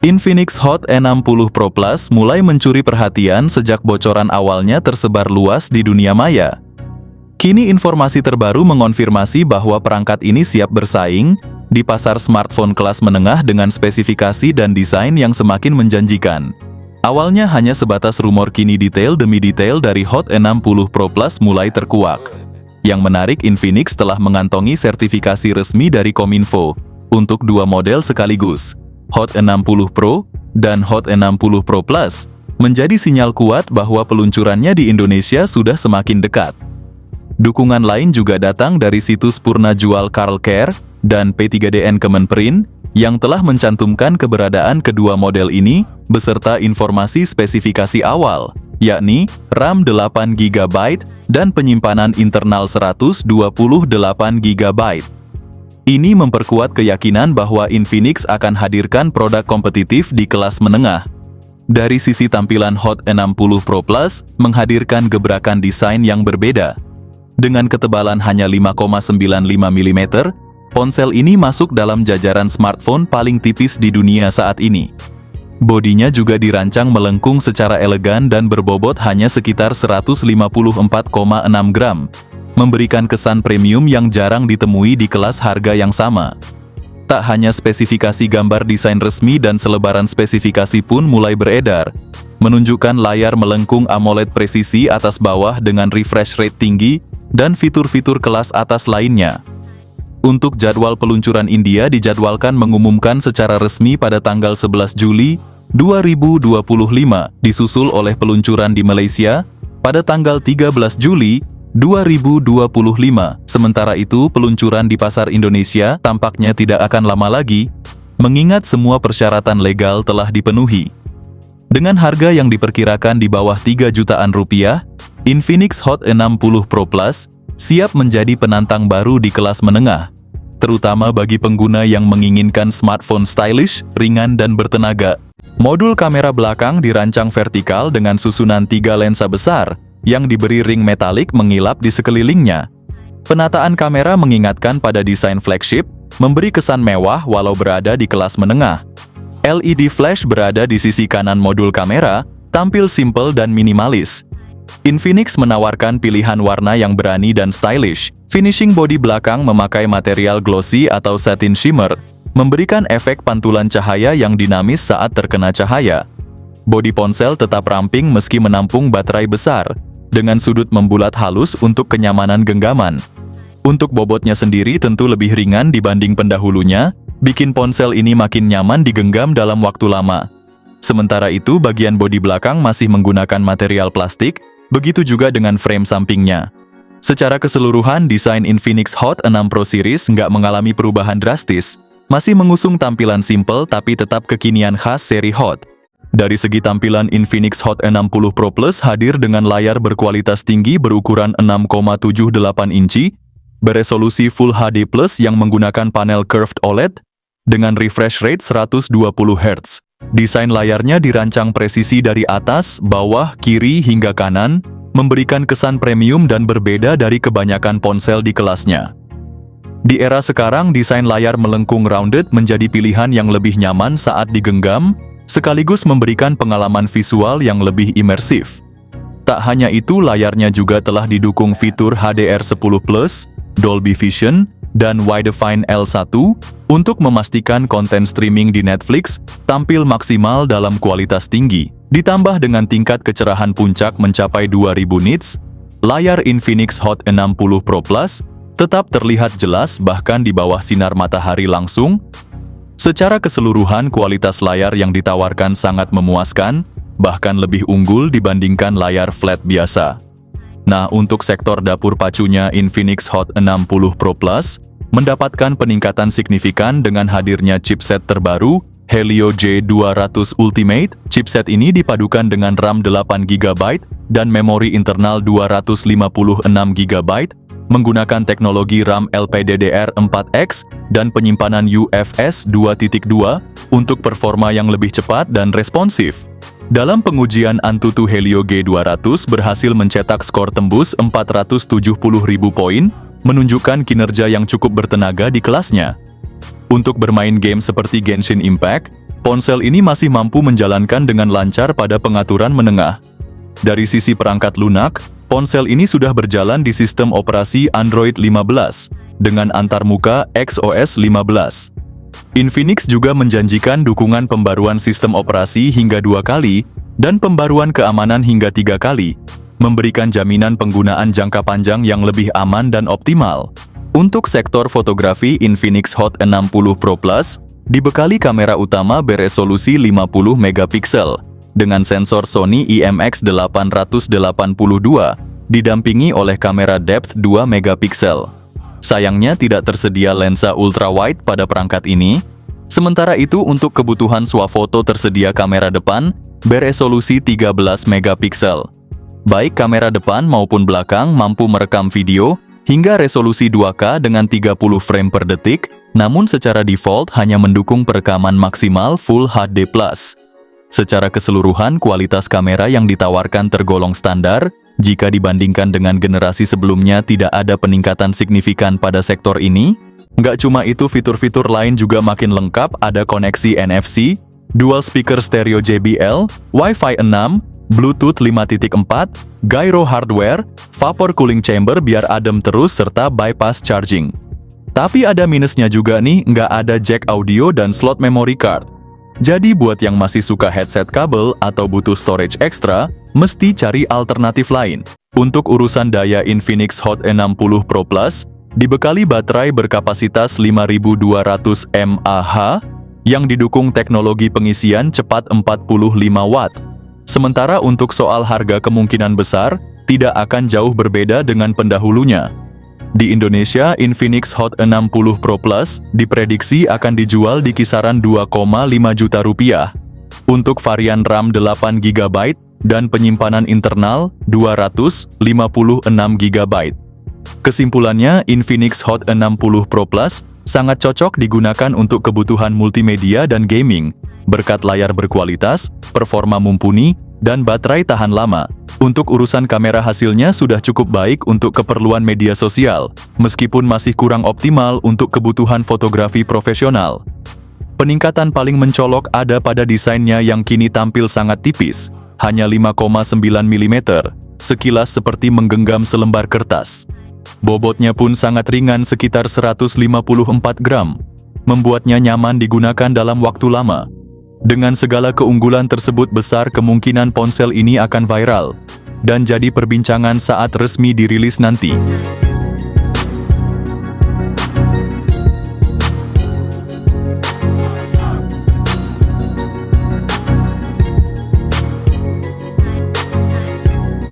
Infinix Hot E60 Pro Plus mulai mencuri perhatian sejak bocoran awalnya tersebar luas di dunia maya. Kini informasi terbaru mengonfirmasi bahwa perangkat ini siap bersaing di pasar smartphone kelas menengah dengan spesifikasi dan desain yang semakin menjanjikan. Awalnya hanya sebatas rumor, kini detail demi detail dari Hot E60 Pro Plus mulai terkuak. Yang menarik, Infinix telah mengantongi sertifikasi resmi dari Kominfo untuk dua model sekaligus, Hot E60 Pro dan Hot E60 Pro Plus, menjadi sinyal kuat bahwa peluncurannya di Indonesia sudah semakin dekat. Dukungan lain juga datang dari situs Purna Jual Karl Care dan P3DN Kemenperin yang telah mencantumkan keberadaan kedua model ini beserta informasi spesifikasi awal, yakni RAM 8GB dan penyimpanan internal 128GB. Ini memperkuat keyakinan bahwa Infinix akan hadirkan produk kompetitif di kelas menengah. Dari sisi tampilan, Hot E60 Pro Plus menghadirkan gebrakan desain yang berbeda. Dengan ketebalan hanya 5,95 mm, ponsel ini masuk dalam jajaran smartphone paling tipis di dunia saat ini. Bodinya juga dirancang melengkung secara elegan dan berbobot hanya sekitar 154,6 gram, memberikan kesan premium yang jarang ditemui di kelas harga yang sama. Tak hanya spesifikasi, gambar desain resmi dan selebaran spesifikasi pun mulai beredar, menunjukkan layar melengkung AMOLED presisi atas bawah dengan refresh rate tinggi dan fitur-fitur kelas atas lainnya. Untuk jadwal peluncuran, India dijadwalkan mengumumkan secara resmi pada tanggal 11 Juli 2025, disusul oleh peluncuran di Malaysia pada tanggal 13 Juli 2025. Sementara itu, peluncuran di pasar Indonesia tampaknya tidak akan lama lagi, mengingat semua persyaratan legal telah dipenuhi. Dengan harga yang diperkirakan di bawah 3 jutaan rupiah, Infinix Hot E60 Pro Plus siap menjadi penantang baru di kelas menengah, terutama bagi pengguna yang menginginkan smartphone stylish, ringan dan bertenaga. Modul kamera belakang dirancang vertikal dengan susunan 3 lensa besar yang diberi ring metalik mengilap di sekelilingnya. Penataan kamera mengingatkan pada desain flagship, memberi kesan mewah walau berada di kelas menengah. LED flash berada di sisi kanan modul kamera, tampil simpel dan minimalis. Infinix menawarkan pilihan warna yang berani dan stylish. Finishing bodi belakang memakai material glossy atau satin shimmer, memberikan efek pantulan cahaya yang dinamis saat terkena cahaya. Bodi ponsel tetap ramping meski menampung baterai besar, dengan sudut membulat halus untuk kenyamanan genggaman. Untuk bobotnya sendiri tentu lebih ringan dibanding pendahulunya, bikin ponsel ini makin nyaman digenggam dalam waktu lama. Sementara itu, bagian bodi belakang masih menggunakan material plastik, begitu juga dengan frame sampingnya. Secara keseluruhan, desain Infinix Hot E60 Pro Series nggak mengalami perubahan drastis, masih mengusung tampilan simple tapi tetap kekinian khas seri Hot. Dari segi tampilan, Infinix Hot E60 Pro Plus hadir dengan layar berkualitas tinggi berukuran 6,78 inci, beresolusi Full HD Plus yang menggunakan panel curved OLED, dengan refresh rate 120 Hz. Desain layarnya dirancang presisi dari atas, bawah, kiri hingga kanan, memberikan kesan premium dan berbeda dari kebanyakan ponsel di kelasnya. Di era sekarang, desain layar melengkung rounded menjadi pilihan yang lebih nyaman saat digenggam, sekaligus memberikan pengalaman visual yang lebih imersif. Tak hanya itu, layarnya juga telah didukung fitur HDR10+, Dolby Vision, dan Widefine L1 untuk memastikan konten streaming di Netflix tampil maksimal dalam kualitas tinggi. Ditambah dengan tingkat kecerahan puncak mencapai 2000 nits, layar Infinix Hot E60 Pro Plus tetap terlihat jelas bahkan di bawah sinar matahari langsung. Secara keseluruhan, kualitas layar yang ditawarkan sangat memuaskan, bahkan lebih unggul dibandingkan layar flat biasa. Nah, untuk sektor dapur pacunya, Infinix Hot E60 Pro Plus mendapatkan peningkatan signifikan dengan hadirnya chipset terbaru, Helio G200 Ultimate. Chipset ini dipadukan dengan RAM 8GB dan memori internal 256GB, menggunakan teknologi RAM LPDDR4X dan penyimpanan UFS 2.2 untuk performa yang lebih cepat dan responsif. Dalam pengujian Antutu, Helio G200 berhasil mencetak skor tembus 470.000 poin, menunjukkan kinerja yang cukup bertenaga di kelasnya. Untuk bermain game seperti Genshin Impact, ponsel ini masih mampu menjalankan dengan lancar pada pengaturan menengah. Dari sisi perangkat lunak, ponsel ini sudah berjalan di sistem operasi Android 15 dengan antarmuka XOS 15. Infinix juga menjanjikan dukungan pembaruan sistem operasi hingga 2 kali dan pembaruan keamanan hingga 3 kali, memberikan jaminan penggunaan jangka panjang yang lebih aman dan optimal. Untuk sektor fotografi, Infinix Hot 60 Pro Plus dibekali kamera utama beresolusi 50 megapiksel dengan sensor Sony IMX882 didampingi oleh kamera depth 2 megapiksel. Sayangnya tidak tersedia lensa ultrawide pada perangkat ini. Sementara itu untuk kebutuhan swafoto tersedia kamera depan beresolusi 13 megapiksel. Baik kamera depan maupun belakang mampu merekam video hingga resolusi 2K dengan 30 frame per detik, namun secara default hanya mendukung perekaman maksimal Full HD+. Secara keseluruhan, kualitas kamera yang ditawarkan tergolong standar. Jika dibandingkan dengan generasi sebelumnya tidak ada peningkatan signifikan pada sektor ini. Nggak cuma itu, fitur-fitur lain juga makin lengkap, ada koneksi NFC, dual speaker stereo JBL, Wi-Fi 6, Bluetooth 5.4, gyro hardware, vapor cooling chamber biar adem terus, serta bypass charging. Tapi ada minusnya juga nih, nggak ada jack audio dan slot memory card. Jadi buat yang masih suka headset kabel atau butuh storage ekstra, mesti cari alternatif lain. Untuk urusan daya, Infinix Hot 60 Pro Plus dibekali baterai berkapasitas 5200 mAh yang didukung teknologi pengisian cepat 45 Watt. Sementara untuk soal harga, kemungkinan besar tidak akan jauh berbeda dengan pendahulunya. Di Indonesia, Infinix Hot 60 Pro Plus diprediksi akan dijual di kisaran 2,5 juta rupiah. Untuk varian RAM 8 GB dan penyimpanan internal 256 GB. Kesimpulannya, Infinix Hot 60 Pro Plus sangat cocok digunakan untuk kebutuhan multimedia dan gaming, berkat layar berkualitas, performa mumpuni, dan baterai tahan lama. Untuk urusan kamera, hasilnya sudah cukup baik untuk keperluan media sosial, meskipun masih kurang optimal untuk kebutuhan fotografi profesional. Peningkatan paling mencolok ada pada desainnya yang kini tampil sangat tipis, hanya 5,9 mm, sekilas seperti menggenggam selembar kertas. Bobotnya pun sangat ringan, sekitar 154 gram, membuatnya nyaman digunakan dalam waktu lama. Dengan segala keunggulan tersebut, besar kemungkinan ponsel ini akan viral dan jadi perbincangan saat resmi dirilis nanti.